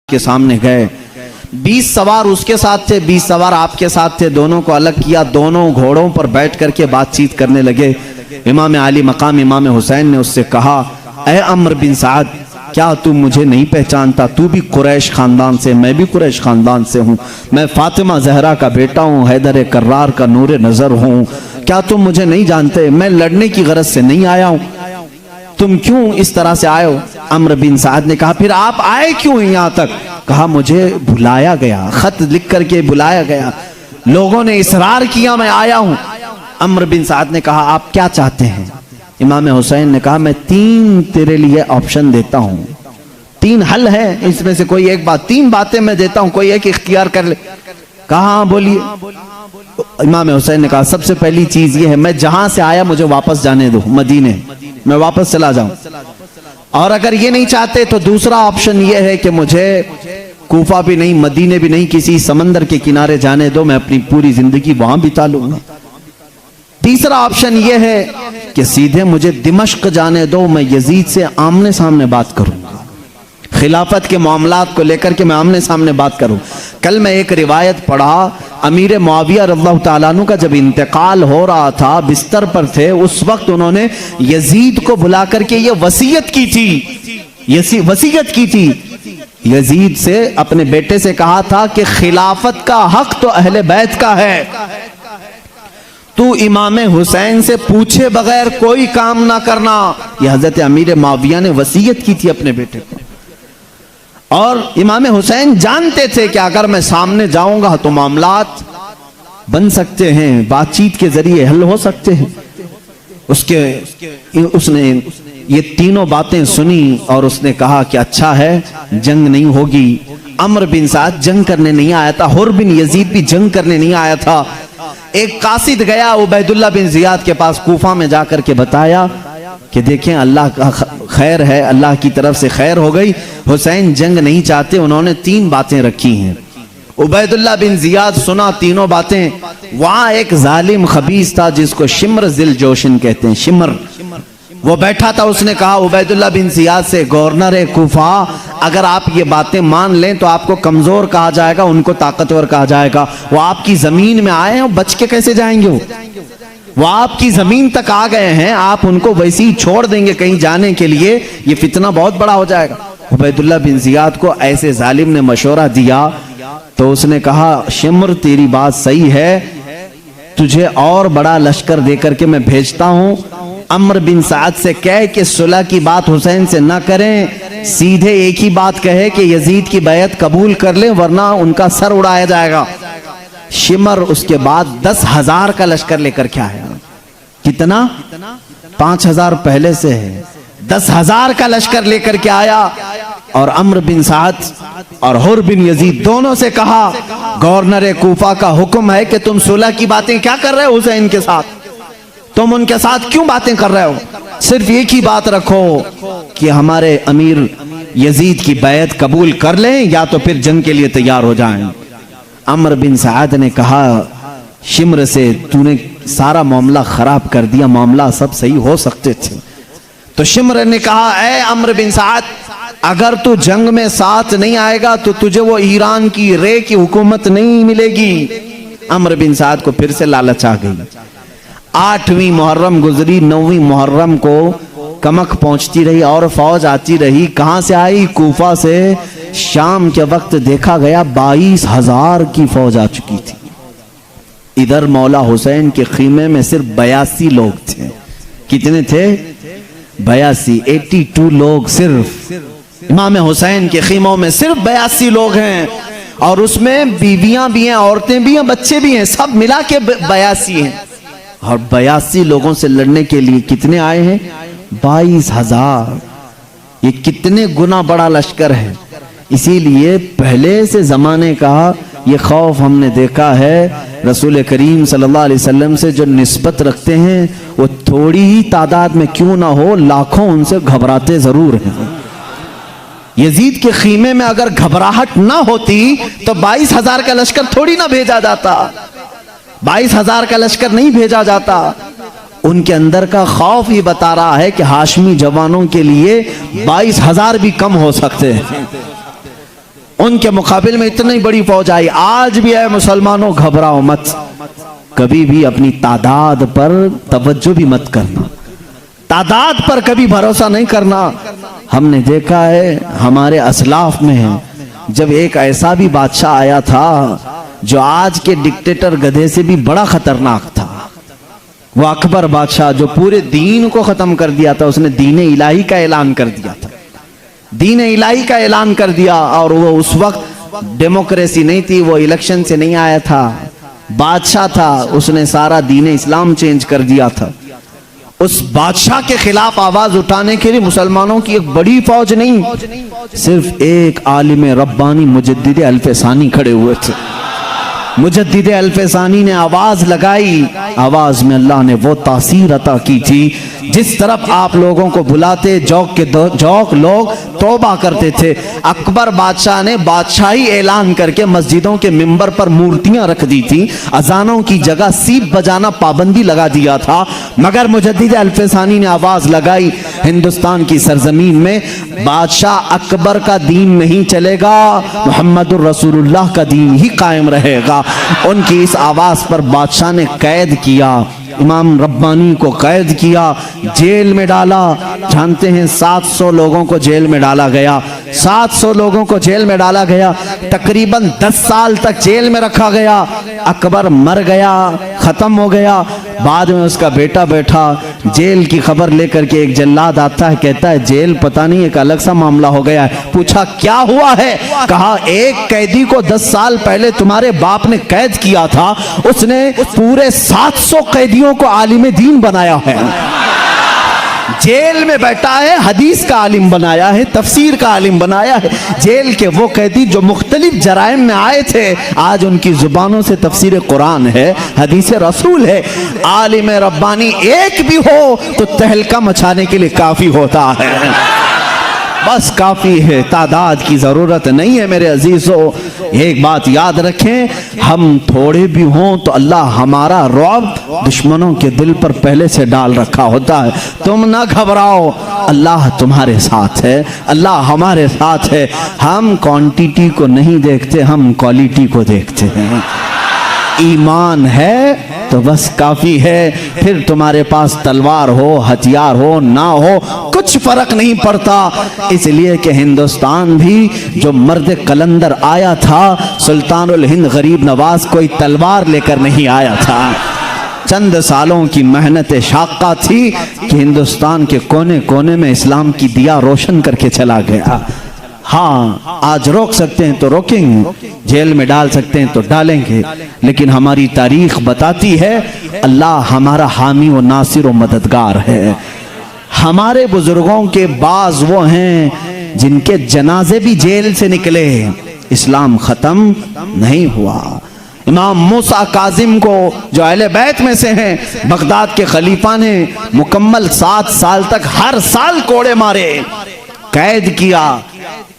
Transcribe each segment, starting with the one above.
के सामने गए। 20 सवार उसके साथ थे, 20 सवार आपके साथ थे, दोनों को अलग किया, दोनों घोड़ों पर बैठ करके बातचीत करने लगे। इमाम आली मकाम इमाम हुसैन ने उससे कहा, ऐ अम्र बिन साद, क्या तू मुझे नहीं पहचानता? तू भी कुरैश खानदान से, मैं भी कुरैश खानदान से हूँ, मैं फातिमा जहरा का बेटा हूँ, हैदर कर्रार का नूर नजर हूँ, क्या तुम मुझे नहीं जानते? मैं लड़ने की गरज से नहीं आया हूँ, तुम क्यों इस तरह से आए हो? अम्र बिन साद ने कहा, फिर आप आए क्यों यहाँ तक? कहा, मुझे बुलाया गया, खत लिख करके बुलाया गया, लोगों ने इसरार किया, मैं आया हूँ। अम्र बिन साद ने कहा, आप क्या चाहते हैं? इमाम हुसैन ने कहा, मैं 3 तेरे लिए ऑप्शन देता हूँ, 3 हल है, इसमें से कोई एक बात, 3 बातें मैं देता हूँ, कोई एक इख्तियार कर ले। कहा, हाँ बोलिए। इमाम हुसैन ने कहा, सबसे पहली चीज ये है, मैं जहां से आया मुझे वापस जाने दो मदीने, मैं वापस चला जाऊं। और अगर ये नहीं चाहते तो दूसरा ऑप्शन ये है कि मुझे कूफा भी नहीं, मदीने भी नहीं, किसी समंदर के किनारे जाने दो, मैं अपनी पूरी जिंदगी वहां बिता लूंगा। तीसरा ऑप्शन ये है कि सीधे मुझे दिमश्क जाने दो, मैं यजीद से आमने सामने बात करूंगा, खिलाफत के मामलात को लेकर के मैं आमने सामने बात करूं। कल मैं एक रिवायत पढ़ा, अमीर मुआविया रज़ियल्लाहु ताला अन्हु का जब इंतकाल हो रहा था, बिस्तर पर थे, उस वक्त उन्होंने यजीद को बुला करके ये वसीयत की थी, वसीयत की थी, यजीद से, अपने बेटे से कहा था कि खिलाफत का हक तो अहले बैत का है, तू इमाम हुसैन से पूछे बगैर कोई काम ना करना। यह हजरत अमीर मुआविया ने वसीयत की थी अपने बेटे को। और इमाम हुसैन जानते थे कि अगर मैं सामने जाऊंगा तो मामलात बन सकते हैं, बातचीत के जरिए हल हो सकते हैं। उसने ये तीनों बातें सुनी और उसने कहा कि अच्छा है, जंग नहीं होगी। अम्र बिन साद जंग करने नहीं आया था, हुर बिन यजीद भी जंग करने नहीं आया था। एक कासिद गया उबैदुल्लाह बिन जियाद के पास, कूफा में जाकर के बताया कि देखें अल्लाह का खैर है, अल्लाह की तरफ से खैर हो गई, हुसैन जंग नहीं चाहते, उन्होंने 3 बातें रखी हैं। उबैदुल्लाह बिन जियाद सुना तीनों बातें। वहां एक जालिम खबीस था जिसको शिम्र जिल जोशन कहते हैं, शिम्र, वो बैठा था। उसने कहा उबैदुल्लाह बिन जियाद से, गवर्नर कूफा, अगर आप ये बातें मान लें तो आपको कमजोर कहा जाएगा, उनको ताकतवर कहा जाएगा। वो आपकी जमीन में आए हैं, बच के कैसे जाएंगे? वो आपकी जमीन तक आ गए हैं, आप उनको वैसे ही छोड़ देंगे कहीं जाने के लिए? ये फितना बहुत बड़ा हो जाएगा। उबैदुल्लाह बिन जियाद को ऐसे जालिम ने मशवरा दिया तो उसने कहा, शिम्र तेरी बात सही है, तुझे और बड़ा लश्कर देकर के मैं भेजता हूं। अम्र बिन साद से कह कि सुलह की बात हुसैन से ना करें, सीधे एक ही बात कहे कि यजीद की बैत कबूल कर ले, वरना उनका सर उड़ाया जाएगा। शिमर उसके बाद 10,000 का लश्कर लेकर के आया। कितना? 5,000 पहले से है, 10,000 का लश्कर लेकर के आया। और अम्र बिन साद और हुर बिन यजीद दोनों से कहा, गवर्नर कूफा का हुक्म है कि तुम सुलह की बातें क्या कर रहे हो हुसैन के साथ? तुम उनके साथ क्यों बातें कर रहे हो? सिर्फ एक ही बात रखो कि हमारे अमीर यजीद की बैत कबूल कर लें या तो फिर जंग के लिए तैयार हो जाएं। अम्र बिन साद ने कहा शिम्र से, तूने सारा मामला खराब कर दिया, मामला सब सही हो सकते थे। तो शिम्र ने कहा, ऐ अम्र बिन साद, अगर तू जंग में साथ नहीं आएगा तो तुझे वो ईरान की रे की हुकूमत नहीं मिलेगी। अम्र बिन साद को फिर से लालच आ गई। 8वीं मुहर्रम गुजरी, 9वीं मुहर्रम को कमक पहुंचती रही और फौज आती रही। कहां से आई? कूफा से। शाम के वक्त देखा गया 22,000 की फौज आ चुकी थी। इधर मौला हुसैन के खीमे में सिर्फ 82 लोग थे। कितने थे? 82 लोग सिर्फ। इमाम हुसैन के खीमों में सिर्फ 82 लोग हैं, और उसमें बीवियां भी हैं, औरतें भी हैं, बच्चे भी हैं, सब मिला के 82 हैं। और 82 लोगों से लड़ने के लिए कितने आए हैं? 22,000। ये कितने गुना बड़ा लश्कर है। इसीलिए पहले से जमाने का ये खौफ हमने देखा है। रसूल करीम सल्लल्लाहु अलैहि वसल्लम से जो निस्बत रखते हैं वो थोड़ी ही तादाद में क्यों ना हो, लाखों उनसे घबराते जरूर हैं। यजीद के खीमे में अगर घबराहट ना होती तो 22,000 का लश्कर थोड़ी ना भेजा जाता, 22,000 का लश्कर नहीं भेजा जाता। उनके अंदर का खौफ ही बता रहा है कि हाशमी जवानों के लिए 22,000 भी कम हो सकते हैं। उनके मुकाबले में इतनी बड़ी फौज आई। आज भी है मुसलमानों, घबराओ मत, कभी भी अपनी तादाद पर तवज्जो भी मत करना, तादाद पर कभी भरोसा नहीं करना। हमने देखा है हमारे असलाफ में, जब एक ऐसा भी बादशाह आया था जो आज के डिक्टेटर गधे से भी बड़ा खतरनाक था, वो अकबर बादशाह जो पूरे दीन को खत्म कर दिया था। उसने दीन इलाही का ऐलान कर दिया था, दीन इलाही का ऐलान कर दिया। और वो उस वक्त डेमोक्रेसी नहीं थी, वो इलेक्शन से नहीं आया था, बादशाह था, उसने सारा दीन इस्लाम चेंज कर दिया था। उस बादशाह के खिलाफ आवाज उठाने के लिए मुसलमानों की एक बड़ी फौज नहीं, सिर्फ एक आलिम रब्बानी मुजद्दिद अल्फसानी खड़े हुए थे। मुजद्दिद अल्फसानी ने आवाज लगाई, आवाज में अल्लाह ने वो तासीर अता की थी जिस तरफ आप लोगों को बुलाते जौक लोग तौबा करते थे। अकबर बादशाह ने बादशाही ऐलान करके मस्जिदों के मिंबर पर मूर्तियां रख दी थी, अजानों की जगह सीप बजाना पाबंदी लगा दिया था। मगर मुजद्दिद अल्फसानी ने आवाज लगाई, हिंदुस्तान की सरजमीन में बादशाह अकबर का दीन नहीं चलेगा, मुहम्मदुर रसूलुल्लाह का दीन ही कायम रहेगा। उनकी इस आवाज पर बादशाह ने कैद किया, इमाम रब्बानी को कैद किया, जेल में डाला। जानते हैं 700 लोगों को जेल में डाला गया, 700 लोगों को जेल में डाला गया, तकरीबन 10 साल तक जेल में रखा गया। अकबर मर गया, खत्म हो गया। बाद में उसका बेटा बैठा, जेल की खबर लेकर के एक जल्लाद आता है, कहता है जेल पता नहीं एक अलग सा मामला हो गया है। पूछा क्या हुआ है? कहा एक कैदी को 10 साल पहले तुम्हारे बाप ने कैद किया था, उसने पूरे 700 कैदियों को आलिम दीन बनाया है, जेल में बैठा है, हदीस का आलिम बनाया है, तफसीर का आलिम बनाया है। जेल के वो कैदी जो मुख्तलिफ जराइम में आए थे, आज उनकी जुबानों से तफसीर कुरान है, हदीस रसूल है। आलिम रब्बानी एक भी हो तो तहलका मचाने के लिए काफी होता है, बस काफी है, तादाद की जरूरत नहीं है। मेरे अजीजों, एक बात याद रखें, हम थोड़े भी हों तो अल्लाह हमारा रौब दुश्मनों के दिल पर पहले से डाल रखा होता है। तुम ना घबराओ, अल्लाह तुम्हारे साथ है, अल्लाह हमारे साथ है। हम क्वांटिटी को नहीं देखते, हम क्वालिटी को देखते हैं। ईमान है तो बस काफी है, फिर तुम्हारे पास तलवार हो, हथियार हो, ना हो, कुछ फर्क नहीं पड़ता। इसलिए कि हिंदुस्तान भी जो मर्द कलंदर आया था, सुल्तानुल हिंद गरीब नवाज कोई तलवार लेकर नहीं आया था। चंद सालों की मेहनत शाक़ा थी कि हिंदुस्तान के कोने कोने में इस्लाम की दिया रोशन करके चला गया। हाँ, आज रोक सकते हैं तो रोकेंगे, जेल में डाल सकते हैं तो डालेंगे, लेकिन हमारी तारीख बताती है अल्लाह हमारा हामी व नासिर व मददगार है। हमारे बुजुर्गों के बाज वो हैं जिनके जनाजे भी जेल से निकले, इस्लाम खत्म नहीं हुआ। इमाम मूसा काजिम को, जो अहले बैत में से हैं, बगदाद के खलीफा ने मुकम्मल 7 साल तक हर साल कोड़े मारे, कैद किया,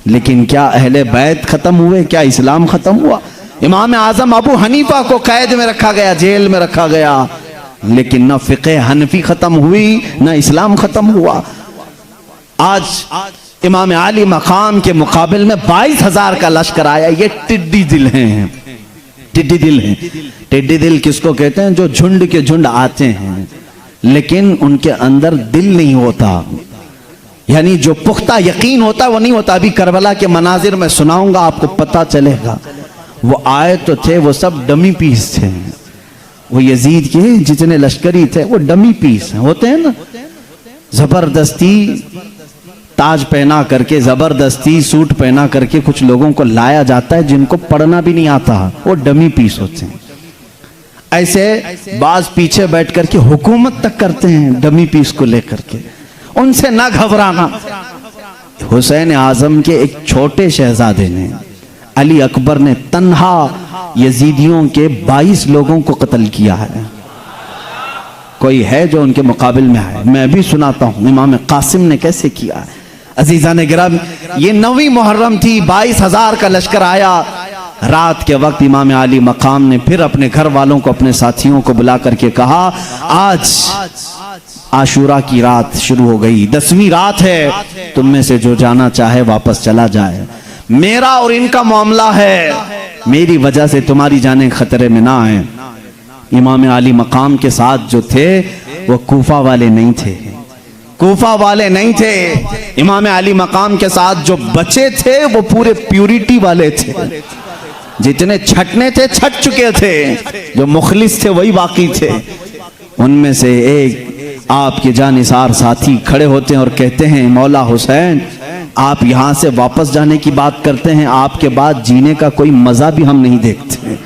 लेकिन क्या अहले बैत खत्म हुए? क्या इस्लाम खत्म हुआ? इमाम आजम अबू हनीफा को कैद में रखा गया, जेल में रखा गया, लेकिन न फिक़े हनफी खत्म हुई, न इस्लाम खत्म हुआ। आज इमाम अली मकाम के मुकाबले में 22,000 का लश्कर आया। ये टिड्डी दिल हैं, टिड्डी दिल हैं। टिड्डी दिल किसको कहते हैं? जो झुंड के झुंड आते हैं लेकिन उनके अंदर दिल नहीं होता, यानी जो पुख्ता यकीन होता है वो नहीं होता। अभी करबला के मनाजिर में सुनाऊंगा, आपको पता चलेगा। वो आए तो थे, वो सब डमी पीस थे। वो यजीद के जितने लश्करी थे वो डमी पीस होते हैं ना, जबरदस्ती ताज पहना करके, जबरदस्ती सूट पहना करके कुछ लोगों को लाया जाता है जिनको पढ़ना भी नहीं आता, वो डमी पीस होते हैं। ऐसे बाज पीछे बैठ करके हुकूमत तक करते हैं डमी पीस को लेकर के, उनसे ना घबराना। हुसैन आजम के एक छोटे शहजादे ने, अली अकबर ने तन्हा यजीदियों के 22 लोगों को कत्ल किया है। कोई है जो उनके मुकाबिल में आए? मैं भी सुनाता हूं इमाम कासिम ने कैसे किया है। अजीजा ने गिराम, ये 9वीं मुहर्रम थी, 22,000 का लश्कर आया। रात के वक्त इमाम अली मकाम ने फिर अपने घर वालों को, अपने साथियों को बुला करके कहा, आज आशूरा की रात शुरू हो गई, 10वीं रात है, तुम में से जो जाना चाहे वापस चला जाए। मेरा और इनका मामला है, मेरी वजह से तुम्हारी जानें खतरे में ना आए। इमाम आली मकाम के साथ जो थे वो कूफा वाले नहीं थे, कूफा वाले नहीं थे। इमाम आली मकाम के साथ जो बचे थे वो पूरे प्यूरिटी वाले थे। जितने छटने थे छट चुके थे, जो मुखलिस थे वही बाकी थे। उनमें से एक आपके जानिसार साथी खड़े होते हैं और कहते हैं, मौला हुसैन आप यहां से वापस जाने की बात करते हैं, आपके बाद जीने का कोई मजा भी हम नहीं देखते,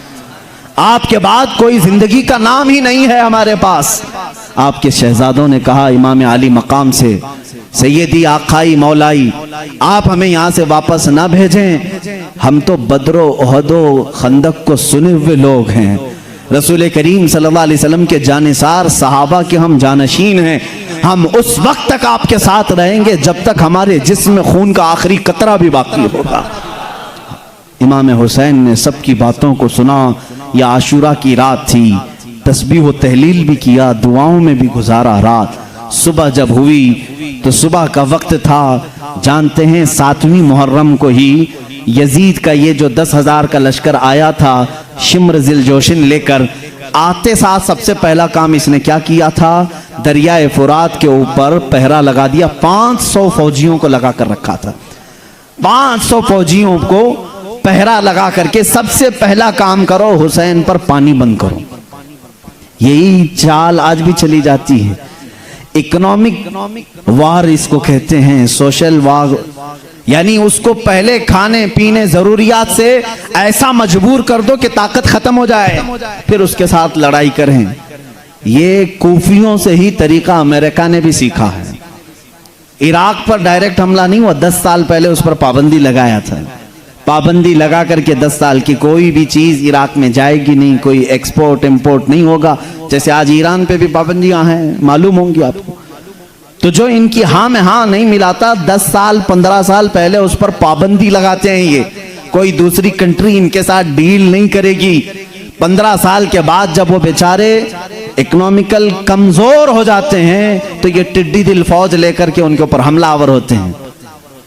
आपके बाद कोई जिंदगी का नाम ही नहीं है हमारे पास। आपके शहजादों ने कहा इमाम आली मकाम से, सैयदी आखाई मौलाई आप हमें यहाँ से वापस ना भेजें, हम तो बदरो ओहदो खंदक को सुने हुए लोग हैं, रसूल करीम सल्लल्लाहु अलैहि वसल्लम के जानिसार सहाबा के हम जानशीन हैं, हम उस वक्त तक आपके साथ रहेंगे जब तक हमारे जिस्म में खून का आखिरी कतरा भी बाकी होगा। इमाम हुसैन ने सबकी बातों को सुना। यह आशूरा की रात थी, तस्बीह व तहलील भी किया, दुआओं में भी गुजारा रात। सुबह जब हुई तो सुबह का वक्त था। जानते हैं 7वीं मुहर्रम को ही यजीद का ये जो 10,000 का लश्कर आया था शिम्र जिलजोशिन लेकर, आते साथ सबसे पहला काम इसने क्या किया था, दरियाए फुरात के ऊपर पहरा लगा दिया। 500 फौजियों को लगा कर रखा था, 500 फौजियों को पहरा लगा करके सबसे पहला काम करो हुसैन पर पानी बंद करो। यही चाल आज भी चली जाती है। इकोनॉमिक वार इसको कहते हैं, सोशल वार, यानी उसको पहले खाने पीने जरूरियात से ऐसा मजबूर कर दो कि ताकत खत्म हो जाए, फिर उसके साथ लड़ाई करें। ये कूफियों से ही तरीका अमेरिका ने भी सीखा है। इराक पर डायरेक्ट हमला नहीं हुआ, 10 साल पहले उस पर पाबंदी लगाया था। पाबंदी लगा करके 10 साल की कोई भी चीज इराक में जाएगी नहीं, कोई एक्सपोर्ट इंपोर्ट नहीं होगा। जैसे आज ईरान पे भी पाबंदियां हैं, मालूम होंगी आपको। तो जो इनकी हाँ में हाँ नहीं मिलाता, 10 साल 15 साल पहले उस पर पाबंदी लगाते हैं। ये कोई दूसरी कंट्री इनके साथ डील नहीं करेगी। 15 साल के बाद जब वो बेचारे इकोनॉमिकल कमजोर हो जाते हैं तो ये टिड्डी दिल फौज लेकर के उनके ऊपर हमलावर होते हैं।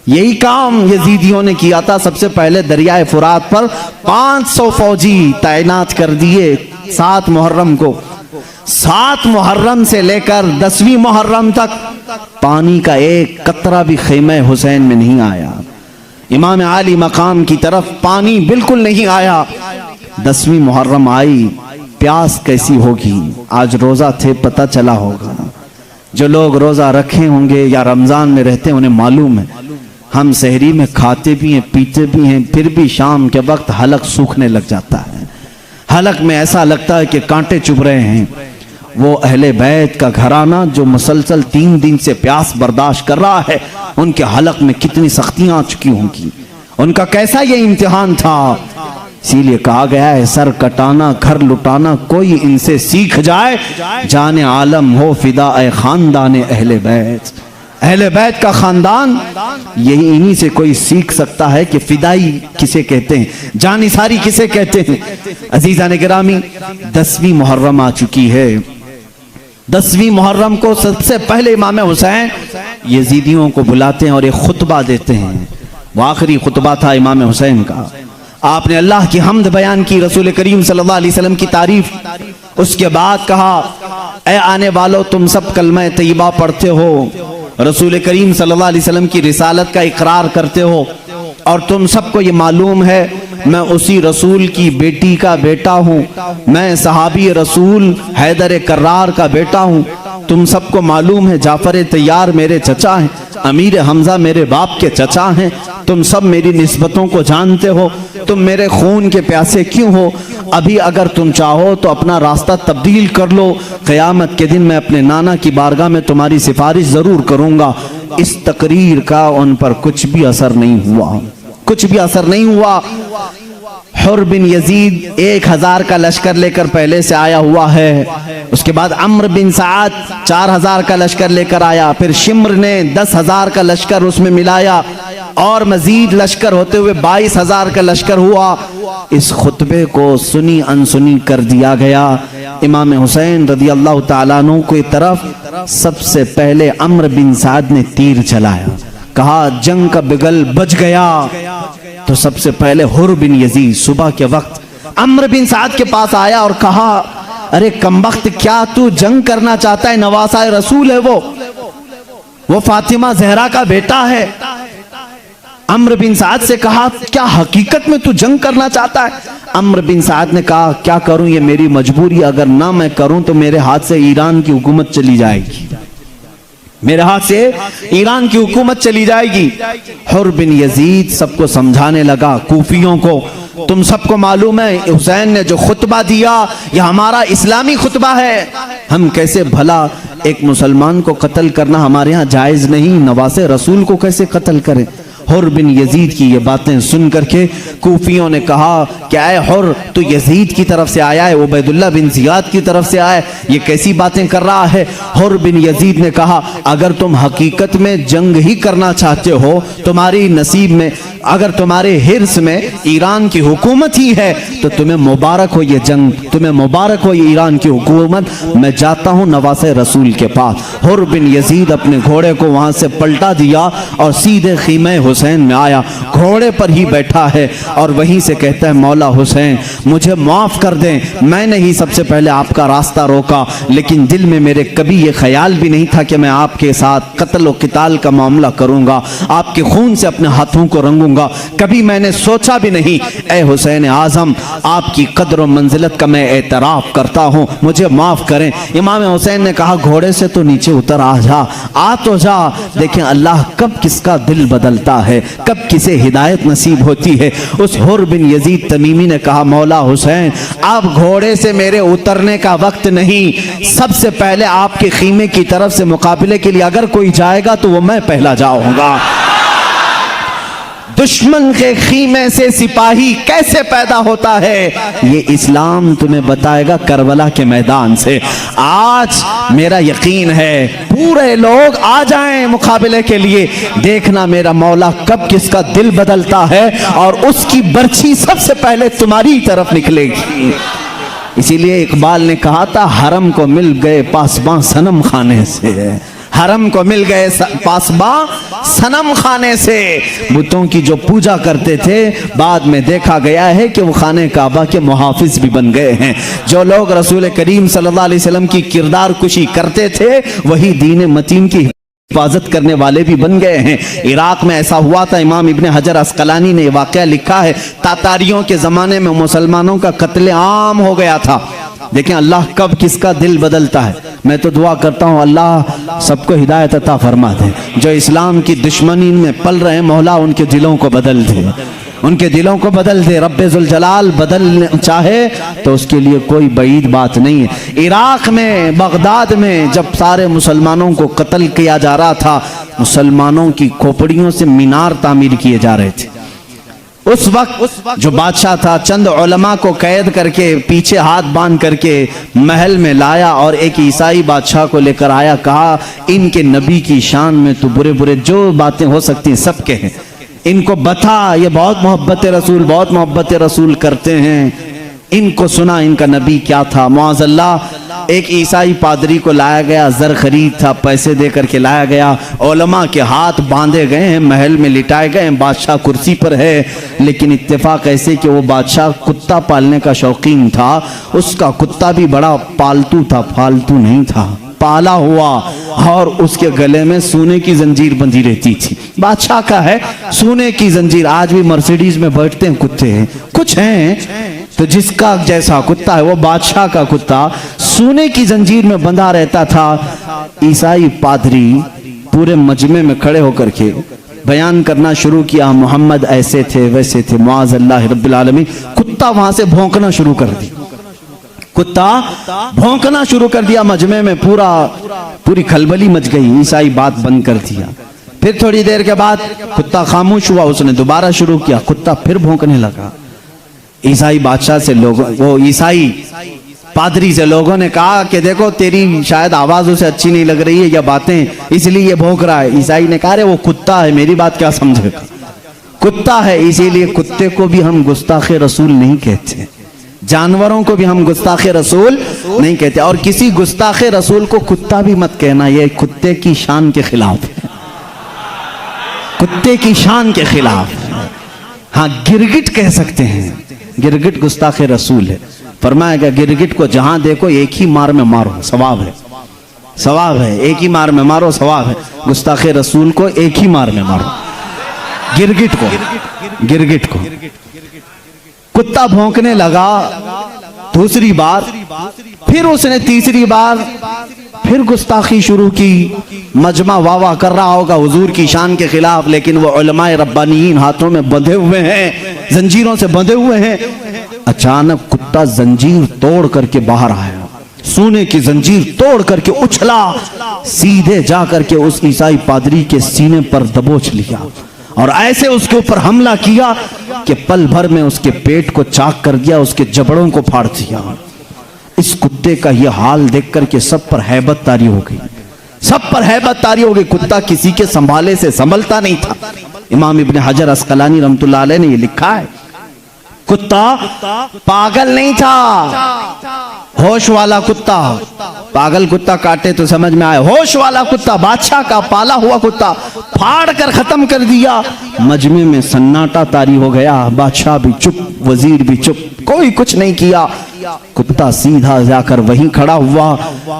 यही काम यजीदियों ने किया था। सबसे पहले दरियाए फुरात पर 500 फौजी तैनात कर दिए 7 मुहर्रम को। 7 मुहर्रम से लेकर 10वीं मुहर्रम तक पानी का एक कतरा भी खैमे हुसैन में नहीं आया। इमाम आली मकाम की तरफ पानी बिल्कुल नहीं आया। 10वीं मुहर्रम आई, प्यास कैसी होगी आज रोजा थे पता चला होगा। जो लोग रोजा रखे होंगे या रमजान में रहते हैं उन्हें मालूम है, हम सहरी में खाते भी हैं पीते भी हैं, फिर भी शाम के वक्त हलक सूखने लग जाता है। हलक में ऐसा लगता है कि कांटे चुभ रहे हैं। वो अहले बैत का घराना जो मुसलसल 3 दिन से प्यास बर्दाश्त कर रहा है, उनके हलक में कितनी सख्तियां आ चुकी होंगी, उनका कैसा ये इम्तिहान था। इसीलिए कहा गया है, सर कटाना घर लुटाना कोई इनसे सीख जाए, जाने आलम हो फिदा ए खानदान अहले बैत। अहले बैत का खानदान यही इन्हीं से कोई सीख सकता है कि फिदाई किसे कहते हैं, जानिसारी किसे कहते हैं। अजीज़ान गिरामी, 10वीं मुहर्रम आ चुकी है। 10वीं मुहर्रम को सबसे पहले इमाम हुसैन यजीदियों को बुलाते हैं और एक खुतबा देते हैं। वो आखिरी खुतबा था इमाम हुसैन का। आपने अल्लाह की हम्द बयान की, रसूल करीम सल्लल्लाहु अलैहि वसल्लम की तारीफ। उसके बाद कहा, ए आने वालों तुम सब कलमा तैयबा पढ़ते हो, रसूल करीम सल्लल्लाहु अलैहि वसल्लम की रिसालत का इकरार करते हो, और तुम सबको ये मालूम है मैं उसी रसूल की बेटी का बेटा हूँ, मैं सहाबी रसूल हैदर कर्रार का बेटा हूँ। तुम सबको मालूम है जाफर तैयार मेरे चचा हैं, अमीर हमजा मेरे बाप के चचा हैं। तुम सब मेरी निस्बतों को जानते हो, तुम मेरे खून के प्यासे क्यों हो। अभी अगर तुम चाहो तो अपना रास्ता तब्दील कर लो, क़यामत के दिन मैं अपने नाना की बारगाह में तुम्हारी सिफारिश जरूर करूंगा। इस तकरीर का उन पर कुछ भी असर नहीं हुआ, कुछ भी असर नहीं हुआ। हुर बिन यजीद 1000 का लश्कर लेकर पहले से आया हुआ है। उसके बाद अम्र बिन साद 4000 का लश्कर लेकर आया। फिर शिम्र ने 10,000 का लश्कर उसमें मिलाया और मजीद लश्कर होते हुए 22,000 का लश्कर हुआ। इस खुतबे को सुनी अनसुनी कर दिया गया। इमाम हुसैन रदी अल्लाह तआला अन्हु की तरफ सबसे पहले अम्र बिन साद ने तीर चलाया। कहा जंग का बिगल बज गया। तो सबसे पहले हुर बिन यजीद सुबह के वक्त अम्र बिन साद के पास आया और कहा, अरे कमबख्त, क्या तू जंग करना चाहता है? नवासा रसूल है वो फातिमा जहरा का बेटा है। अम्र बिन साद से कहा, क्या हकीकत में तू जंग करना चाहता है? अम्र बिन साद ने कहा, क्या करूं, ये मेरी मजबूरी, अगर ना मैं करूं तो मेरे हाथ से ईरान की हुकूमत चली जाएगी, मेरे हाथ से ईरान की हुकूमत चली जाएगी। हुर बिन यजीद सबको समझाने लगा, कूफियों को, तुम सबको मालूम है हुसैन ने जो खुतबा दिया यह हमारा इस्लामी खुतबा है, हम कैसे भला एक मुसलमान को कत्ल करना हमारे यहाँ जायज नहीं, नवासे रसूल को कैसे कत्ल करें। हुर बिन यजीद की ये बातें सुन करके कूफियों ने कहा, क्या है हुर, तू यजीद की तरफ से आया है, उबैदुल्लाह बिन जियाद की तरफ से आया है, ये कैसी बातें कर रहा है। हुर बिन यजीद ने कहा, अगर तुम हकीकत में जंग ही करना चाहते हो, तुम्हारी नसीब में, अगर तुम्हारे हिर्स में ईरान की हुकूमत ही है तो तुम्हें मुबारक हो ये जंग, तुम्हें मुबारक हो ये ईरान की हुकूमत, मैं जाता हूँ नवासे रसूल के पास। हुर बिन यजीद अपने घोड़े को वहां से पलटा दिया और सीधे खीमे हुसैन में आया, घोड़े पर ही बैठा है और वहीं से कहता है, मौला हुसैन मुझे माफ कर दें, मैंने ही सबसे पहले आपका रास्ता रोका, लेकिन दिल में मेरे कभी ये ख्याल भी नहीं था कि मैं आपके साथ कत्ल और क़िताल का मामला करूंगा, आपके खून से अपने हाथों को रंगूंगा, कभी मैंने सोचा भी नहीं। ए हुसैन आजम, आपकी कद्र और मंजिलत का मैं एतराफ करता हूं, मुझे माफ करें। इमाम हुसैन ने कहा, घोड़े से तो नीचे उतर आ तो जा। देखें अल्लाह कब किसका दिल बदलता है, कब किसे हिदायत नसीब होती है। उस हुर बिन यजीद तमीमी ने कहा, मौला हुसैन अब घोड़े से मेरे उतरने का वक्त नहीं, सबसे पहले आपके खीमे की तरफ से मुकाबले के लिए अगर कोई जाएगा तो वो मैं पहला जाऊंगा। दुश्मन के खीमे से सिपाही कैसे पैदा होता है, ये इस्लाम तुम्हें बताएगा करबला के मैदान से। आज मेरा यकीन है पूरे लोग आ जाएं मुकाबले के लिए, देखना मेरा मौला कब किसका दिल बदलता है और उसकी बर्छी सबसे पहले तुम्हारी तरफ निकलेगी। इसीलिए इकबाल ने कहा था, हरम को मिल गए पासबां सनम खाने से, हरम को मिल गए पासबां सनम खाने से। बुतों की जो पूजा करते थे बाद में देखा गया है कि वो खाने काबा के मुहाफिज भी बन गए हैं। जो लोग रसूल करीम सल्लल्लाहु अलैहि वसल्लम की किरदार कुशी करते थे वही दीन मतीन की हिफाजत करने वाले भी बन गए हैं। इराक में ऐसा हुआ था, इमाम इब्ने हजर अस्कलानी ने वाक़या लिखा है, तातारियों के ज़माने में मुसलमानों का कत्ले आम हो गया था। देखें अल्लाह कब किसका दिल बदलता है। मैं तो दुआ करता हूँ अल्लाह सबको हिदायत अता फरमा दे। जो इस्लाम की दुश्मनी में पल रहे हैं मौला उनके दिलों को बदल दे, उनके दिलों को बदल दे। रब्बे जुल जलाल बदल चाहे तो उसके लिए कोई बईद बात नहीं है। इराक में, बगदाद में जब सारे मुसलमानों को कत्ल किया जा रहा था, मुसलमानों की खोपड़ियों से मीनार तामीर किए जा रहे थे। उस वक्त जो बादशाह था चंद उलमा को कैद करके पीछे हाथ बांध करके महल में लाया और एक ईसाई बादशाह को लेकर आया, कहा इनके नबी की शान में तो बुरे बुरे जो बातें हो सकती हैं सबके हैं, इनको बता, ये बहुत मोहब्बत रसूल, बहुत मोहब्बत रसूल करते हैं, इनको सुना इनका नबी क्या था। मुआज़ल्लाह एक ईसाई पादरी को लाया गया, जर खरीद था, पैसे दे करके लाया गया, उलमा के हाथ बांधे गए हैं, महल में लिटाए गए हैं, बादशाह कुर्सी पर है। लेकिन इत्तेफाक ऐसे कि वो बादशाह कुत्ता पालने का शौकीन था, उसका कुत्ता भी बड़ा पालतू था, फालतू नहीं था, पाला हुआ, और उसके गले में सोने की जंजीर बंधी रहती थी। बादशाह का है सोने की जंजीर। आज भी मर्सिडीज में बैठते हैं कुत्ते हैं, कुछ हैं तो जिसका जैसा कुत्ता है वो बादशाह का कुत्ता सोने की जंजीर में बंधा रहता था। ईसाई पादरी पूरे मजमे में खड़े होकर के बयान करना शुरू किया, मोहम्मद ऐसे थे वैसे थे, मुआज़ल्लाह रब्बिल आलमीन। कुत्ता वहां से भौंकना शुरू कर दी, कुत्ता भौंकना शुरू कर दिया मजमे में, पूरी खलबली मच गई। ईसाई बात बंद कर दिया। फिर थोड़ी देर के बाद कुत्ता खामोश हुआ, उसने दोबारा शुरू किया, कुत्ता फिर भौंकने लगा। ईसाई बादशाह से लोगों, वो ईसाई पादरी से लोगों ने कहा कि देखो तेरी शायद आवाज उसे अच्छी नहीं लग रही है या बातें, इसलिए ये भौंक रहा है। ईसाई ने कहा अरे वो कुत्ता है, मेरी बात क्या समझेगा, कुत्ता है। इसीलिए कुत्ते को भी हम गुस्ताखे रसूल नहीं कहते, जानवरों को भी हम गुस्ताखे रसूल नहीं कहते, और किसी गुस्ताखे रसूल को कुत्ता भी मत कहना, ये कुत्ते की शान के खिलाफ है, कुत्ते की शान के खिलाफ। हाँ, गिरगिट कह सकते हैं। गिरगिट गुस्ताखे रसूल है। फरमाया गिरगिट को जहां देखो एक ही मार में मारो, सवाब है, सवाब है, एक ही मार में मारो, सवाब है। गुस्ताखे रसूल को एक ही मार में मारो, गिरगिट को, गिरगिट को। कुत्ता भौंकने लगा दूसरी बार, फिर उसने तीसरी बार फिर गुस्ताखी शुरू की। मजमा वाह कर रहा होगा हुजूर की शान के खिलाफ, लेकिन वो उलमाए रब्बानीन हाथों में बंधे हुए हैं, जंजीरों से बंधे हुए हैं। अचानक कुत्ता जंजीर तोड़ करके बाहर आया, सोने की जंजीर तोड़ करके उछला, सीधे जा करके उस ईसाई पादरी के सीने पर दबोच लिया और ऐसे उसके ऊपर हमला किया कि पल भर में उसके पेट को चाक कर दिया, उसके जबड़ों को फाड़ दिया। इस कुत्ते का यह हाल देख करके सब पर हैबत तारी हो गई, सब पर हैबत तारी हो गई। कुत्ता किसी के संभाले से संभलता नहीं था। इमाम इब्न हजर अस्कलानी रहमतुल्लाह अलैह ने यह लिखा है, कुत्ता पागल नहीं था, होश वाला कुत्ता। पागल कुत्ता काटे तो समझ में आए, होश वाला कुत्ता, बादशाह का पाला हुआ कुत्ता, फाड़ कर खत्म कर दिया। मजमे में सन्नाटा तारी हो गया, बादशाह भी चुप, वजीर भी चुप, कोई कुछ नहीं किया। कुत्ता सीधा जाकर वहीं खड़ा हुआ,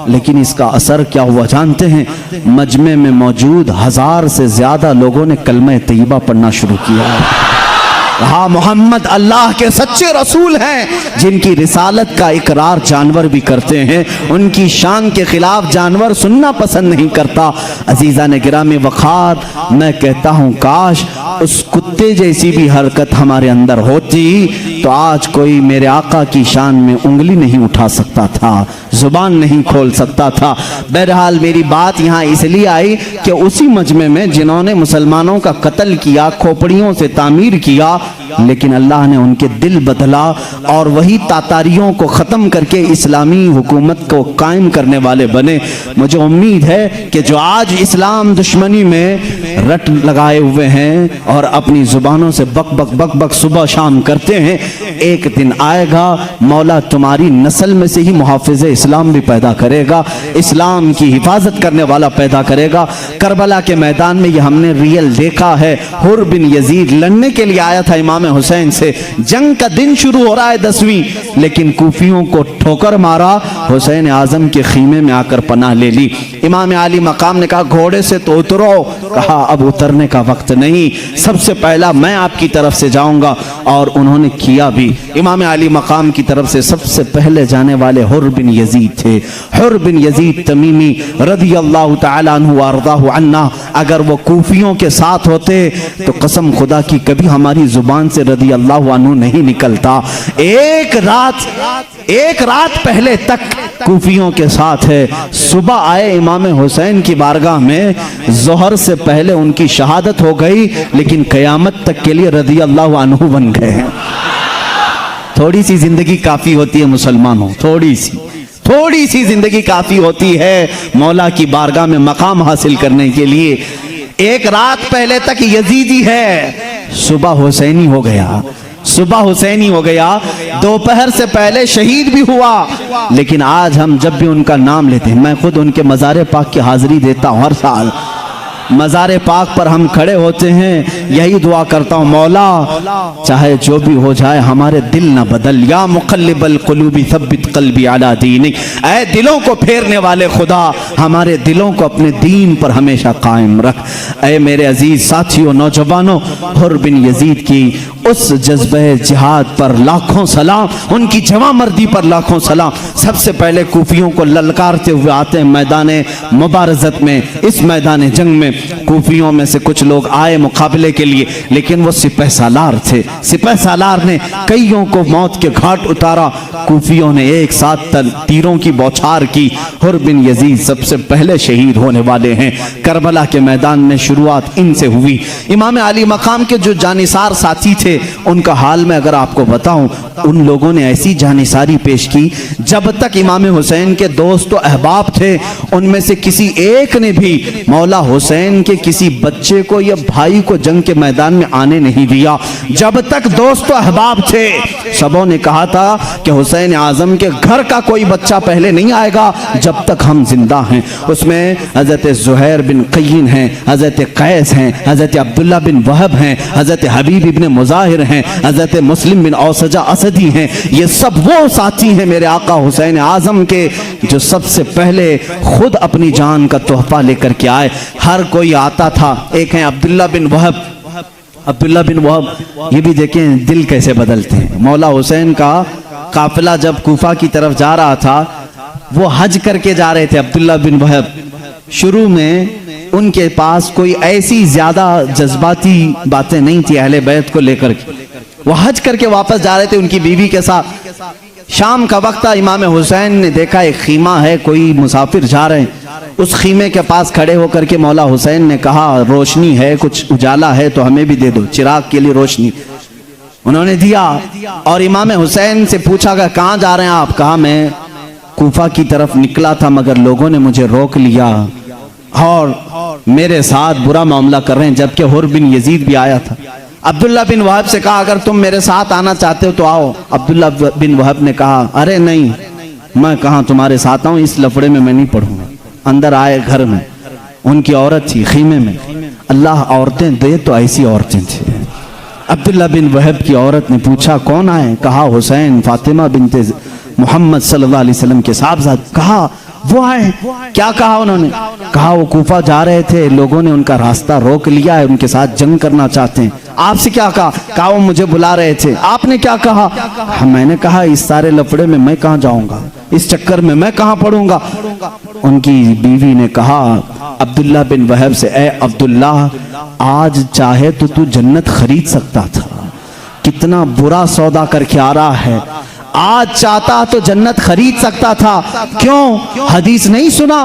लेकिन इसका असर क्या हुआ जानते हैं? मजमे में मौजूद 1000 से ज्यादा लोगों ने कलमा तैयबा पढ़ना शुरू किया। हाँ, मोहम्मद अल्लाह के सच्चे रसूल हैं, जिनकी रिसालत का इकरार जानवर भी करते हैं। उनकी शान के खिलाफ जानवर सुनना पसंद नहीं करता। अजीजा ने गिरामी वखार, मैं कहता हूँ काश उस कुत्ते जैसी भी हरकत हमारे अंदर होती तो आज कोई मेरे आका की शान में उंगली नहीं उठा सकता था, जुबान नहीं खोल सकता था। बहरहाल मेरी बात यहाँ इसलिए आई कि उसी मजमे में जिन्होंने मुसलमानों का कत्ल किया, खोपड़ियों से तामीर किया, लेकिन अल्लाह ने उनके दिल बदला और वही तातारियों को ख़त्म करके इस्लामी हुकूमत को कायम करने वाले बने। मुझे उम्मीद है कि जो आज इस्लाम दुश्मनी में रट लगाए हुए हैं और अपनी ज़ुबानों से बक बक बक बक सुबह शाम करते हैं, एक दिन आएगा मौला तुम्हारी नस्ल में से ही मुहाफ़िज़ इस्लाम भी पैदा करेगा, इस्लाम की हिफाजत करने वाला पैदा करेगा। करबला के मैदान में ये हमने रियल देखा है। हुर बिन यजीद लड़ने के लिए आया था इमाम हुसैन से, जंग का दिन शुरू हो रहा है 10वीं, लेकिन कूफियों को ठोकर मारा, हुसैन आजम के खीमे में आकर पनाह ले ली। इमाम आली मकाम ने कहा घोड़े से तो उतरो, कहा अब उतरने का वक्त नहीं, सबसे पहला मैं आपकी तरफ से जाऊंगा, और उन्होंने किया भी। इमाम आली मकाम की तरफ से सबसे पहले जाने वाले हुर बिन यजीद थे। हुर बिन यजीद तमीमी रदियल्लाहु तआला अन्हु अर्दाहु अन्ना, अगर वो कूफियों के साथ होते तो कसम खुदा की कभी हमारी जुबान से रदियल्लाहु अन्हु नहीं निकलता। एक रात पहले तक कूफियों के साथ है। सुबह आए इमाम हुसैन की बारगाह में, जोहर से पहले उनकी शहादत हो गई, लेकिन कयामत तक के लिए रदियल्लाहु अन्हु बन गए हैं। थोड़ी सी जिंदगी काफी होती है मुसलमानों, थोड़ी सी जिंदगी काफी होती है मौला की बारगाह में मकाम हासिल करने के लिए। एक रात पहले तक यजीदी है, सुबह हुसैनी हो गया, दोपहर से पहले शहीद भी हुआ। लेकिन आज हम जब भी उनका नाम लेते हैं, मैं खुद उनके मज़ार पाक की हाजिरी देता हूँ हर साल। मज़ार पाक पर हम खड़े होते हैं, यही दुआ करता हूँ, मौला चाहे जो भी हो जाए हमारे दिल ना बदल, या मुक़ल्लिबल क़ुलूबि सब्बित क़ल्बी अला दीनिक, ऐ दिलों को फेरने वाले खुदा हमारे दिलों को अपने दीन पर हमेशा कायम रख। ऐ मेरे अजीज साथियों, नौजवानों, हुर बिन यजीद की उस जज्बे जिहाद पर लाखों सलाम, उनकी जवां मर्दी पर लाखों सलाम। सबसे पहले कूफियों को ललकारते हुए आते हैं मैदान मुबारज़त में। इस मैदान जंग में कूफियों में से कुछ लोग आए मुकाबले के लिए, लेकिन वो सिपह सालार थे। सिपह सालार ने कईयों को मौत के घाट उतारा। कूफियों ने एक साथ तीरों की बौछार की। हुर बिन यजीद सबसे पहले शहीद होने वाले हैं। करबला के मैदान में शुरुआत इनसे हुई। इमाम अली मकाम के जो जानिसार साथी थे, उनका हाल में अगर आपको बताऊं, उन लोगों ने ऐसी जानिसारी पेश की, जब तक इमाम हुसैन के दोस्त और अहबाब थे, उनमें से किसी एक ने भी मौला हुसैन के किसी बच्चे को या भाई को जंग के मैदान में आने नहीं दिया। जब तक दोस्त और अहबाब थे, सबों ने कहा था कि हुसैन आजम के घर का कोई बच्चा पहले नहीं आएगा जब तक हम जिंदा हैं। उसमें हजरत ज़ुहैर बिन क़य्यिन हैं, हजरत कैस हैं, हजरत अब्दुल्ला बिन वहब हैं, हजरत हबीब इब्न मुज़ाहिर ताहिर हैं, हजरत मुस्लिम बिन औसजा असदी हैं। ये सब वो साथी हैं मेरे आका हुसैन आजम के जो सबसे पहले खुद अपनी जान का तोहफा लेकर के आए। हर कोई आता था। एक है अब्दुल्ला बिन वहब। अब्दुल्ला बिन वहब, ये भी देखें दिल कैसे बदलते हैं। मौला हुसैन का काफिला जब कूफा की तरफ जा रहा था, वो हज करके जा रहे थे। अब्दुल्ला बिन वहब शुरू में उनके पास कोई ऐसी ज्यादा जज्बाती बातें नहीं थी अहले बैत को लेकर के। वो हज करके वापस जा रहे थे उनकी बीवी के साथ। शाम का वक्त था। इमाम हुसैन ने देखा एक खीमा है, कोई मुसाफिर जा रहे हैं। उस खीमे के पास खड़े होकर के मौला हुसैन ने कहा, रोशनी है, कुछ उजाला है तो हमें भी दे दो, चिराग के लिए रोशनी। उन्होंने दिया और इमाम हुसैन से पूछा कि कहाँ जा रहे हैं आप? कहा मैं कूफा की तरफ निकला था मगर लोगों ने मुझे रोक लिया और मेरे साथ बुरा मामला कर रहे हैं। जबकि हुर बिन यजीद भी आया था। अब्दुल्ला बिन वहब से कहा, अगर तुम मेरे साथ आना चाहते हो तो आओ। अब्दुल्ला बिन वहब ने कहा, अरे नहीं, मैं कहाँ तुम्हारे साथ आऊं, इस लफड़े में मैं नहीं पढ़ूंगा। अंदर आए घर में, उनकी औरत थी खीमे में। अल्लाह औरतें दे तो ऐसी औरतें थी। अब्दुल्ला बिन वहब की औरत ने पूछा, कौन आए? कहा हुसैन फातिमा बिनते मोहम्मद सल्लल्लाहु अलैहि वसल्लम के साहबजाद। कहा वो आए? क्या कहा उन्होंने? कहा वो कूफा जा रहे थे, लोगों ने उनका रास्ता रोक लिया है, उनके साथ जंग करना चाहते हैं। आपसे क्या कहा? कहा वो मुझे बुला रहे थे। आपने क्या कहा? मैंने कहा इस सारे लफड़े में मैं कहाँ जाऊंगा, इस चक्कर में मैं कहाँ पड़ूंगा। उनकी बीवी ने कहा अब्दुल्ला बिन वहब से, ए अब्दुल्ला, आज चाहे तो तू जन्नत खरीद सकता था। कितना बुरा सौदा करके आ रहा है। आज चाहता तो जन्नत खरीद सकता था। क्यों? हदीस नहीं सुना?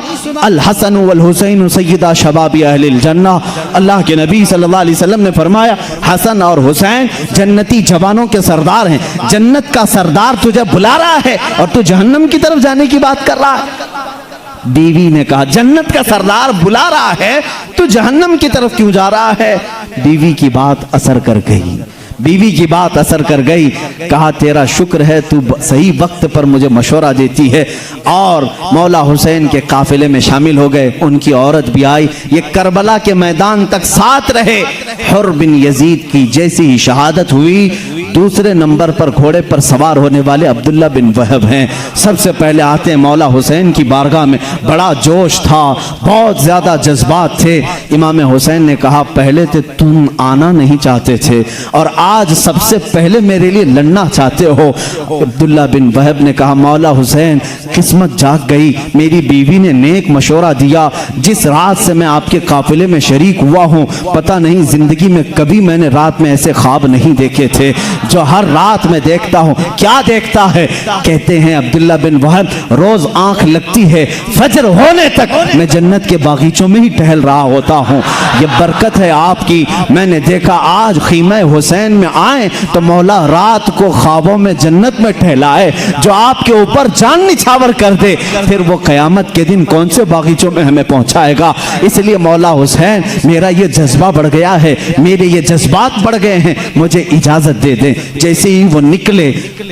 अल हसन वल हुसैन सय्यदा शबाबी अहलिल जन्ना। अल्लाह के नबी सल्लल्लाहु अलैहि वसल्लम ने फरमाया, हसन और हुसैन जन्नती जवानों के सरदार हैं। जन्नत का सरदार तुझे बुला रहा है और तू जहन्नम की तरफ जाने की बात कर रहा है। बीवी ने कहा, जन्नत का सरदार बुला रहा है तो जहन्नम की तरफ क्यों जा रहा है? बीवी की बात असर कर गई। बीवी की बात असर कर गई। कहा तेरा शुक्र है तू सही वक्त पर मुझे मशवरा देती है। और मौला हुसैन के काफिले में शामिल हो गए। उनकी औरत भी आई। ये करबला के मैदान तक साथ रहे। हुर बिन यजीद की जैसी ही शहादत हुई, दूसरे नंबर पर घोड़े पर सवार होने वाले अब्दुल्ला बिन वहब हैं। सबसे पहले आते हैं मौला हुसैन की बारगाह में। बड़ा जोश था, बहुत ज्यादा जज्बात थे। इमाम हुसैन ने कहा, पहले तो तुम आना नहीं चाहते थे और आज सबसे पहले मेरे लिए लड़ना चाहते हो। अब्दुल्ला बिन वहब ने कहा, मौला हुसैन, किस्मत जाग गई। मेरी बीवी ने नेक मशवरा दिया। जिस रात से मैं आपके काफिले में शरीक हुआ हूँ, पता नहीं जिंदगी में कभी मैंने रात में ऐसे ख्वाब नहीं देखे थे जो हर रात में देखता हूँ। क्या देखता है? कहते हैं अब्दुल्ला बिन वहब, रोज आंख लगती है, फजर होने तक मैं जन्नत के बागीचों में ही टहल रहा होता हूँ। ये बरकत है आपकी। मैंने देखा आज खीमा हुसैन में आए तो मौला रात को ख्वाबों में जन्नत में टहलाए। जो आपके ऊपर जान निछावर कर दे, फिर वो कयामत के दिन कौन से बागीचों में हमें पहुंचाएगा। इसलिए मौला हुसैन, मेरा ये जज्बा बढ़ गया है, मेरे ये जज्बात बढ़ गए हैं, मुझे इजाजत दे दें। जैसे ही वो निकले,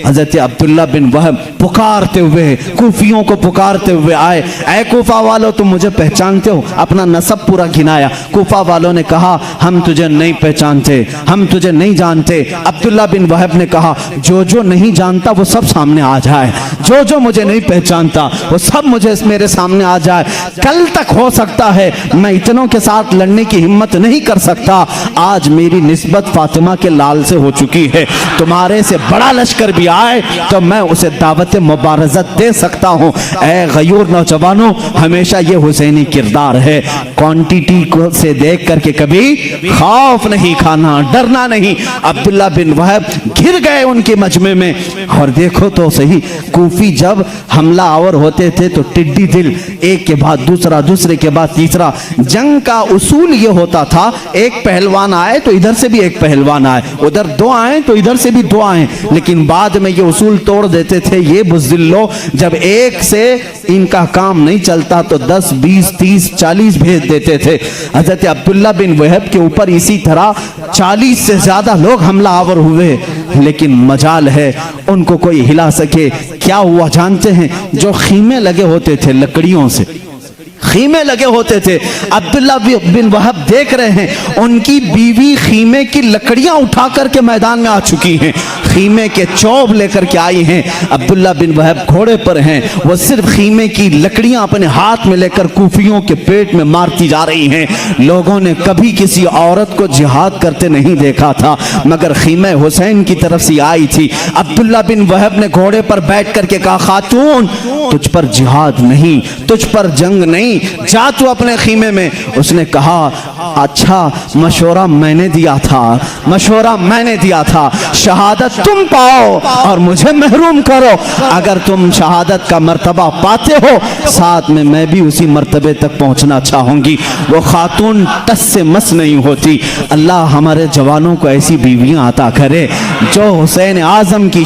हजरत अब्दुल्ला बिन वहब पुकारते हुए, कूफियों को पुकारते हुए आए, ऐ कूफा वालों, तुम मुझे पहचानते हो? अपना नसब पूरा गिनाया। कूफा वालों ने कहा, हम तुझे नहीं पहचानते, हम तुझे नहीं जानते। अब्दुल्ला बिन वहब ने कहा, जो जो नहीं जानता वो सब सामने आ जाए, जो जो मुझे नहीं पहचानता वो सब मुझे मेरे सामने आ जाए। कल तक हो सकता है मैं इतनों के साथ लड़ने की हिम्मत नहीं कर सकता, आज मेरी निस्बत फातिमा के लाल से हो चुकी है। तुम्हारे से बड़ा लश्कर भी आए तो मैं उसे दावत मुबारजत दे सकता हूँ। ऐ गयूर नौजवानों, हमेशा ये हुसैनी किरदार है। क्वांटिटी को से देख करके कभी खौफ नहीं खाना, डरना नहीं। अब्दुल्ला बिन वहब घिर गए उनके मजमे में। और देखो तो सही, कूफी जब हमला आवर होते थे तो टिड्डी दिल, एक के बाद दूसरा, दूसरे के बाद तीसरा। जंग का उसूल ये होता था, एक पहलवान आए तो इधर से भी एक पहलवान आए, उधर दो आए तो इधर से भी दो आए। लेकिन बाद में ये उसूल तोड़ देते थे ये बुज़दिल्लो। जब एक से इनका काम नहीं चलता तो 10, 20, 30, 40 भेज देते थे। हजरत अब्दुल्ला बिन वहब के ऊपर इसी तरह 40 से ज्यादा लोग हमला आवर हुए, लेकिन मजाल है उनको कोई हिला सके। क्या हुआ जानते हैं? जो खीमे लगे होते थे लकड़ियों से, खीमे लगे होते थे। अब्दुल्ला बिन वहब देख रहे हैं उनकी बीवी खीमे की लकड़ियां उठा करके मैदान में आ चुकी हैं, खीमे के चौब लेकर के आई हैं। अब्दुल्ला बिन वहब घोड़े पर हैं, वो सिर्फ खीमे की लकड़ियां अपने हाथ में लेकर कूफियों के पेट में मारती जा रही हैं। लोगों ने कभी किसी औरत को जिहाद करते नहीं देखा था, मगर खीमे हुसैन की तरफ से आई थी। अब्दुल्ला बिन वहब ने घोड़े पर बैठ करके कहा, खातून तुझ पर जिहाद नहीं, तुझ पर जंग नहीं, जा तू अपने खीमे में। उसने कहा, अच्छा मशवरा मैंने दिया था, मशवरा मैंने दिया था, शहादत तुम पाओ और मुझे महरूम करो। अगर तुम शहादत का मर्तबा पाते हो, साथ में मैं भी उसी मर्तबे तक पहुंचना चाहूंगी। वो खातून टस से मस नहीं होती। अल्लाह हमारे जवानों को ऐसी बीवियां अता करे जो हुसैन आजम की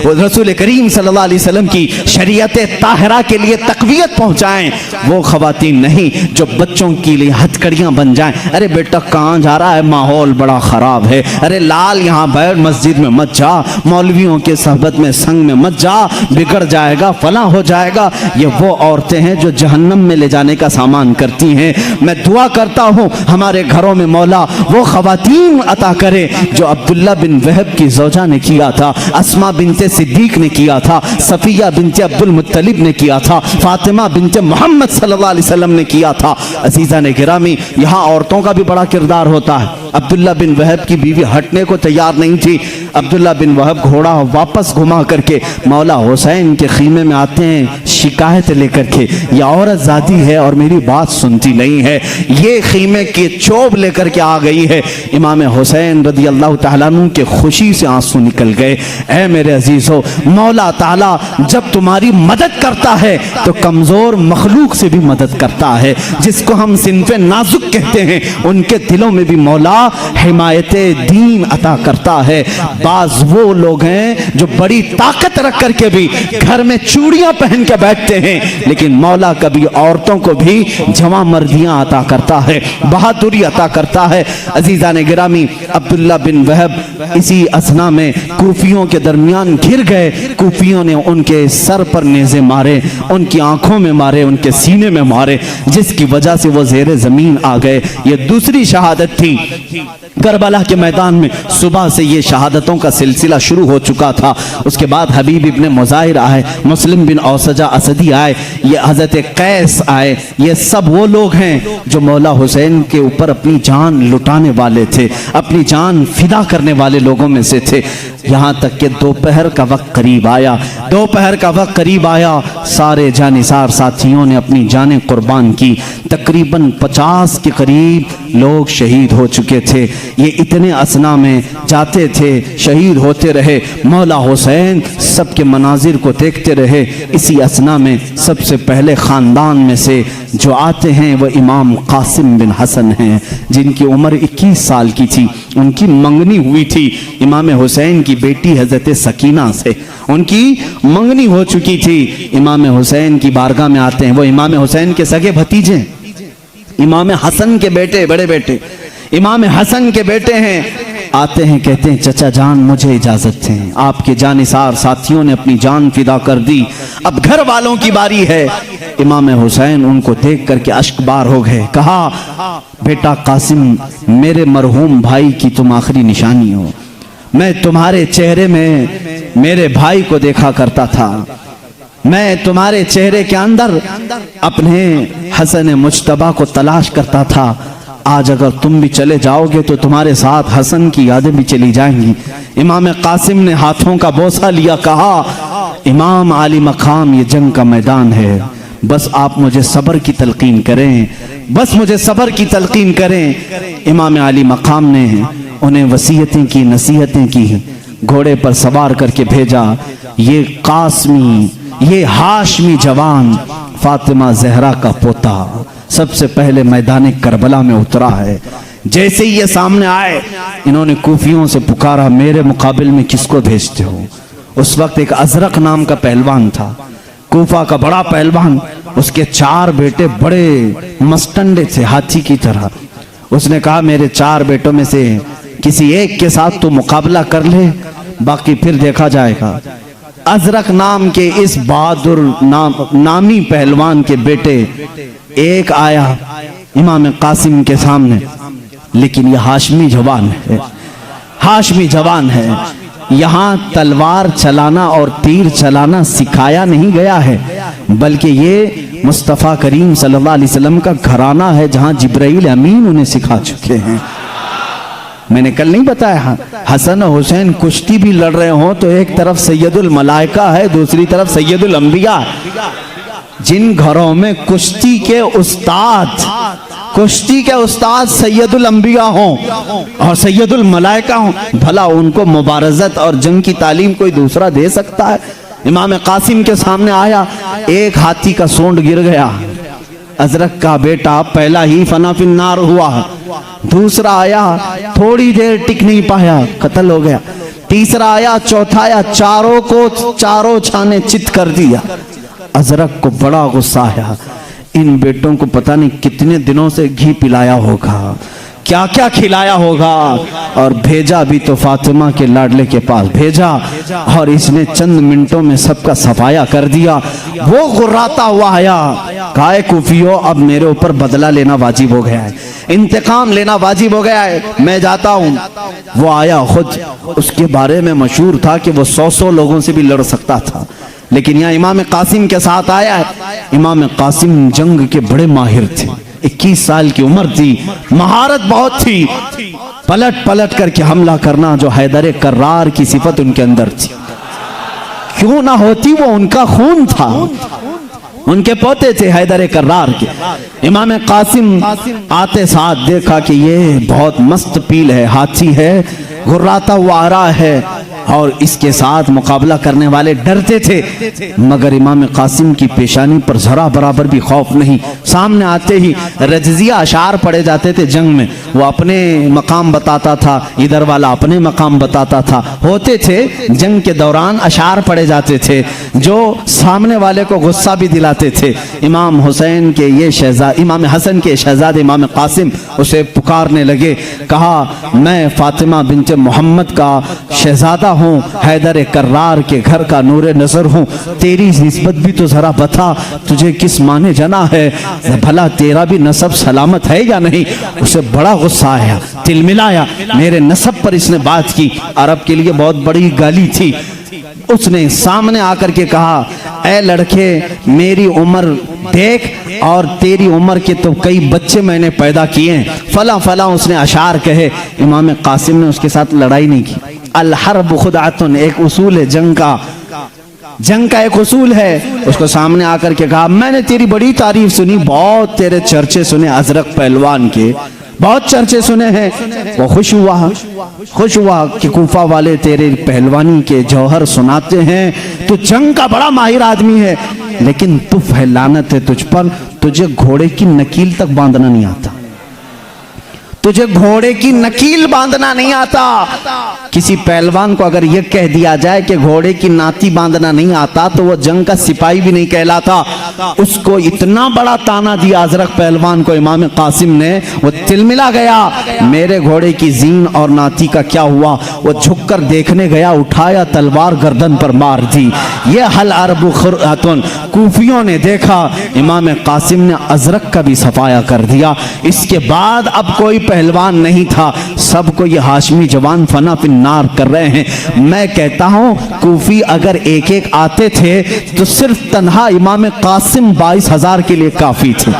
रसूल करीम सल्लल्लाहु अलैहि वसल्लम की शरीयत ताहिरा के लिए तकवीयत पहुंचाएं। वो खवातीन नहीं जो बच्चों के लिए हथकड़ियां बन जाएं। अरे बेटा कहाँ जा रहा है, माहौल बड़ा खराब है, अरे लाल यहाँ बैठ, मस्जिद में मत जा, मौलवियों के सहबत में संग में मत जा, बिगड़ जाएगा, फला हो जाएगा। ये वो औरतें हैं जो जहन्नम में ले जाने का सामान करती हैं। मैं दुआ करता हूँ हमारे घरों में मौला वो खवातीन अता करे जो अब्दुल्ला बिन वहब की ज़ौजा ने किया था, अस्मा बिनते सिद्दीक ने किया था, सफिया बिनते अब्दुल मुत्तलिब ने किया था, फातिमा बिनते मोहम्मद सल्लल्लाहु अलैहि वसल्लम ने किया था। अजीज़ा ने गिरामी, यहाँ औरतों का भी बड़ा किरदार होता है। अब्दुल्ला बिन वहब की बीवी हटने को तैयार नहीं थी। अब्दुल्ला बिन वहब घोड़ा वापस घुमा करके मौला हुसैन के खीमे में आते हैं शिकायत लेकर के, यह औरत ज़ादी है और मेरी बात सुनती नहीं है, ये खीमे के चोब लेकर के आ गई है। इमाम हुसैन रज़ी अल्लाह तआला अन्हु के खुशी से आंसू निकल गए। ऐ मेरे अजीज़ों, मौला ताला जब तुम्हारी मदद करता है तो कमज़ोर मखलूक से भी मदद करता है। जिसको हम सिन्फ़े नाजुक कहते हैं उनके दिलों में भी मौला हिमायत दीन अता करता है। बाज वो लोग हैं जो बड़ी ताकत रख करके भी घर में चूड़ियां पहन के बैठते हैं, लेकिन मौला कभी औरतों को भी जवां मर्दियां अता करता है, बहादुरी अता करता है। अजीज़ा ने गिरामी, अब्दुल्ला बिन वहब इसी असना में कूफियों के दरमियान घिर गए। कूफियों ने उनके सर पर नेज़े मारे, उनकी आंखों में मारे, उनके सीने में मारे, जिसकी वजह से वो ज़ेरे ज़मीन आ गए। ये दूसरी शहादत थी। करबला के मैदान में सुबह से ये शहादतों का सिलसिला शुरू हो चुका था। उसके बाद हबीब इब्ने मुज़ाहिर आए, मुस्लिम बिन औसजा असदी आए, ये हज़रत कैस आए। ये सब वो लोग हैं जो मौला हुसैन के ऊपर अपनी जान लुटाने वाले थे, अपनी जान फिदा करने वाले लोगों में से थे। यहाँ तक कि दोपहर का वक्त करीब आया, दोपहर का वक्त करीब आया, सारे जानिसार साथियों ने अपनी जानें कुर्बान की। तकरीबन 50 के करीब लोग शहीद हो चुके थे। ये इतने असना में जाते थे, शहीद होते रहे। मौला हुसैन सबके मनाजिर को देखते रहे। इसी असना में सबसे पहले ख़ानदान में से जो आते हैं वो इमाम कासिम बिन हसन हैं, जिनकी उम्र 21 साल की थी। उनकी मंगनी हुई थी इमाम हुसैन की बेटी हज़रत सकीना से, उनकी मंगनी हो चुकी थी। इमाम हुसैन की बारगाह में आते हैं, वो इमाम हुसैन के सगे भतीजे, इमाम हसन के बेटे, बड़े बेटे, इमाम हसन के बेटे हैं। आते हैं, कहते हैं चचा जान मुझे इजाजत है, आपके जानिसार साथियों ने अपनी जान फिदा कर दी, अब घर वालों की बारी है। इमाम हुसैन उनको देख करके अश्कबार हो गए। कहा, बेटा कासिम, मेरे मरहूम भाई की तुम आखिरी निशानी हो। मैं तुम्हारे चेहरे में मेरे भाई को देखा करता था, मैं तुम्हारे चेहरे के अंदर अपने हसन मुज्तबा को तलाश करता था। आज अगर तुम भी चले जाओगे तो तुम्हारे साथ हसन की यादें भी चली जाएंगी। इमाम कासिम ने हाथों का बोसा लिया, कहा, इमाम आली मकाम, ये जंग का मैदान है, बस आप मुझे सब्र की तलकीन करें, बस मुझे सब्र की तलकीन करें। इमाम आली मकाम ने उन्हें वसीयतें की, नसीहतें की, घोड़े पर सवार करके भेजा। ये कासमी, ये हाशमी जवान फातिमा जहरा का पोता सबसे पहले मैदान करबला में उतरा है। जैसे ही ये सामने आए, इन्होंने कूफियों से पुकारा, मेरे मुकाबिल में किसको भेजते हो? उस वक्त एक अजरक नाम का पहलवान था, कूफा का बड़ा पहलवान। उसके 4 बेटे बड़े मस्तंडे थे, हाथी की तरह। उसने कहा, मेरे 4 बेटों में से किसी एक के साथ तो मुकाबला कर ले, बाकी फिर देखा जाएगा। अजरक नाम के इस बहादुर नामी पहलवान के बेटे एक आया इमाम कासिम के सामने, लेकिन यह हाशमी जवान है, हाशमी जवान है। यहाँ तलवार चलाना और तीर चलाना सिखाया नहीं गया है, बल्कि ये मुस्तफ़ा करीम सल्लल्लाहु अलैहि वसल्लम का घराना है, जहाँ जिब्राइल अमीन उन्हें सिखा चुके हैं। मैंने कल नहीं बताया, हसन और हुसैन कुश्ती भी लड़ रहे हो तो एक तरफ सैयदुल मलाइका है, दूसरी तरफ सैयदुल अंबिया। जिन घरों में कुश्ती के उस्ताद सैयदुल अंबिया हों और सैयदुल मलाइका हों, भला उनको मुबारजत और जंग की तालीम कोई दूसरा दे सकता है? इमाम कासिम के सामने आया, एक हाथी का सूंड गिर गया, अजरक का बेटा पहला ही फना फिन्नार हुआ। दूसरा आया, थोड़ी देर टिक नहीं पाया, कत्ल हो गया। तीसरा आया, चौथा आया, चारों छाने चित कर दिया। अजरक को बड़ा गुस्सा आया, इन बेटों को पता नहीं कितने दिनों से घी पिलाया होगा, क्या क्या खिलाया होगा, और भेजा भी तो फातिमा के लाडले के पास भेजा, और इसने चंद मिनटों में सबका सफाया कर दिया। वो गुर्राता हुआ आया, कहा कुफियो अब मेरे ऊपर बदला लेना वाजिब हो गया है, इंतकाम लेना वाजिब हो गया है, मैं जाता हूँ। वो आया खुद, उसके बारे में मशहूर था कि वो 100 लोगों से भी लड़ सकता था, लेकिन यहाँ इमाम कासिम के साथ आया है। इमाम कासिम जंग के बड़े माहिर थे, 21 साल की उम्र थी, महारत बहुत थी, पलट पलट करके हमला करना जो हैदर कर्रार की सिफत उनके अंदर थी। क्यों ना होती, वो उनका खून था, उनके पोते थे हैदर कर्रार के। इमाम कासिम आते साथ देखा कि ये बहुत मस्त पील है, हाथी है, गुर्राता हुआ आ रहा है, और इसके साथ मुकाबला करने वाले डरते थे, मगर इमाम कासिम की पेशानी पर जरा बराबर भी खौफ नहीं। सामने आते ही रजजिया अशार पढ़े जाते थे जंग में, वो अपने मकाम बताता था, इधर वाला अपने मकाम बताता था, होते थे जंग के दौरान अशार पढ़े जाते थे जो सामने वाले को गुस्सा भी दिलाते थे। इमाम हुसैन के ये शहजादे, इमाम हसन के शहजादे इमाम कासिम उसे पुकारने लगे, कहा मैं फातिमा बिन्ते मोहम्मद का शहजादा हूँ, हैदर कर्रार के घर का नूरे नजर हूँ, तेरी निस्बत भी तो जरा बता, तुझे किस माने जना है, भला तेरा भी नसब सलामत है या नहीं? उसे बड़ा गुस्सा आया, तिलमिलाया, मेरे नसब पर इसने बात की, अरब के लिए बहुत बड़ी गाली थी। उसने सामने आकर के कहा, ऐ लड़के मेरी उम्र देख, और तेरी उम्र के तो कई बच्चे मैंने पैदा किए हैं, फला फला उसने अशार कहे। इमाम कासिम ने उसके साथ लड़ाई नहीं की। अल हर्ब खुदातुन, एक उसूल है जंग का एक उसूल है। उसको सामने आकर के कहा, मैंने तेरी बड़ी तारीफ सुनी, बहुत तेरे चर्चे सुने, अजरक पहलवान के बहुत चर्चे सुने हैं। वो खुश हुआ कि कूफा वाले तेरे पहलवानी के जौहर सुनाते हैं, तू जंग का बड़ा माहिर आदमी है, लेकिन तू फैलानत है तुझ पर, तुझे घोड़े की नकील तक बांधना नहीं आता, तुझे घोड़े की नकील बांधना नहीं आता। किसी पहलवान को अगर यह कह दिया जाए कि घोड़े की नाती बांधना नहीं आता, तो वो जंग का सिपाही भी नहीं कहलाता। उसको इतना बड़ा ताना दिया अजरक पहलवान को इमाम कासिम ने, वो तिलमिला गया, मेरे घोड़े की जीन और नाती का क्या हुआ? वो झुककर देखने गया, उठाया तलवार गर्दन पर मार दी। ये हल अरबु खुरातुन, कूफियों ने देखा, इमाम कासिम ने अजरक का भी सफाया कर दिया। इसके बाद अब कोई पहलवान नहीं था, सबको ये हाशमी जवान फना फिन्नार कर रहे हैं। मैं कहता हूं कूफी अगर एक एक आते थे तो सिर्फ तन्हा इमाम कासिम 22,000 के लिए काफी थे,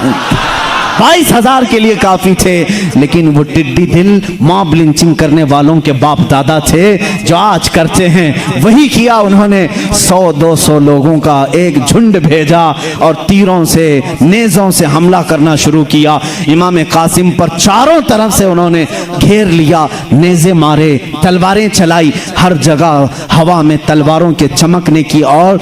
22,000 के लिए काफी थे। लेकिन वो टिड्डी दिल मॉब लिंचिंग करने वालों के बाप दादा थे, जो आज करते हैं वही किया उन्होंने। 100-200 लोगों का एक झुंड भेजा और तीरों से नेज़ों से हमला करना शुरू किया। इमाम कासिम पर चारों तरफ से उन्होंने घेर लिया, नेज़े मारे, तलवारें चलाई, हर जगह हवा में तलवारों के चमकने की और